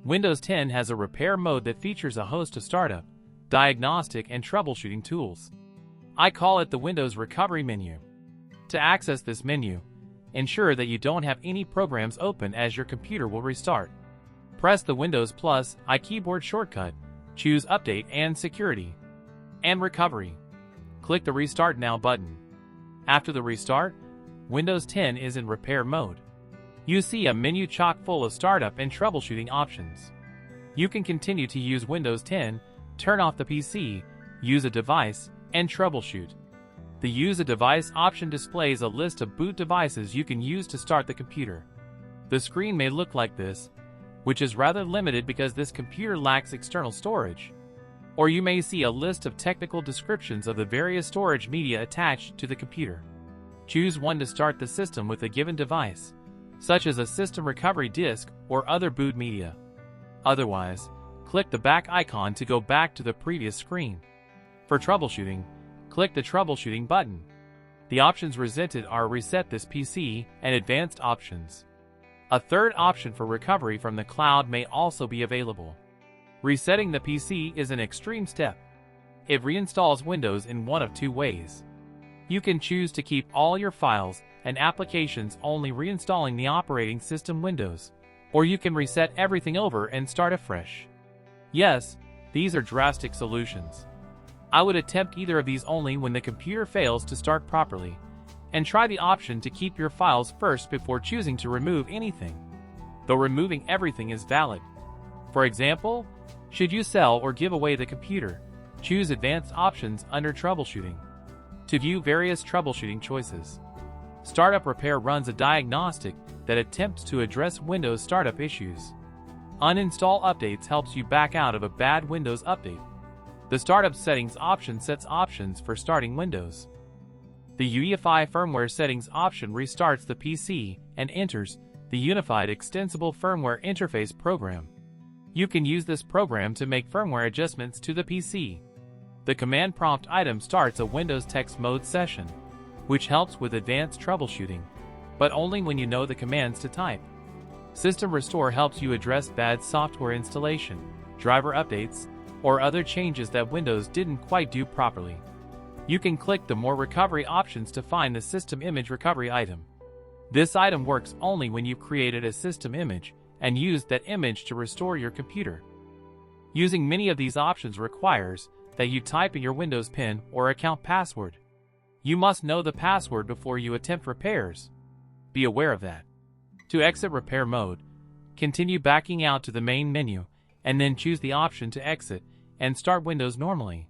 Windows 10 has a repair mode that features a host of startup, diagnostic, and troubleshooting tools. I call it the Windows Recovery menu. To access this menu, ensure that you don't have any programs open as your computer will restart. Press the Windows + I keyboard shortcut, choose Update and Security, and Recovery. Click the Restart Now button. After the restart, Windows 10 is in repair mode. You see a menu chock full of startup and troubleshooting options. You can continue to use Windows 10, turn off the PC, use a device, and troubleshoot. The Use a Device option displays a list of boot devices you can use to start the computer. The screen may look like this, which is rather limited because this computer lacks external storage. Or you may see a list of technical descriptions of the various storage media attached to the computer. Choose one to start the system with a given device, such as a system recovery disk or other boot media. Otherwise, click the back icon to go back to the previous screen. For troubleshooting, click the Troubleshooting button. The options presented are Reset this PC and Advanced options. A third option for recovery from the cloud may also be available. Resetting the PC is an extreme step. It reinstalls Windows in one of two ways. You can choose to keep all your files and applications, only reinstalling the operating system Windows, or you can reset everything over and start afresh. Yes, these are drastic solutions. I would attempt either of these only when the computer fails to start properly, and try the option to keep your files first before choosing to remove anything. Though removing everything is valid. For example, should you sell or give away the computer, choose Advanced options under Troubleshooting. To view various troubleshooting choices, Startup Repair runs a diagnostic that attempts to address Windows startup issues. Uninstall Updates helps you back out of a bad Windows update. The Startup Settings option sets options for starting Windows. The UEFI Firmware Settings option restarts the PC and enters the Unified Extensible Firmware Interface program. You can use this program to make firmware adjustments to the PC. The Command Prompt item starts a Windows Text Mode session, which helps with advanced troubleshooting, but only when you know the commands to type. System Restore helps you address bad software installation, driver updates, or other changes that Windows didn't quite do properly. You can click the More Recovery options to find the System Image Recovery item. This item works only when you've created a system image and used that image to restore your computer. Using many of these options requires that you type in your Windows PIN or account password. You must know the password before you attempt repairs. Be aware of that. To exit repair mode, continue backing out to the main menu and then choose the option to exit and start Windows normally.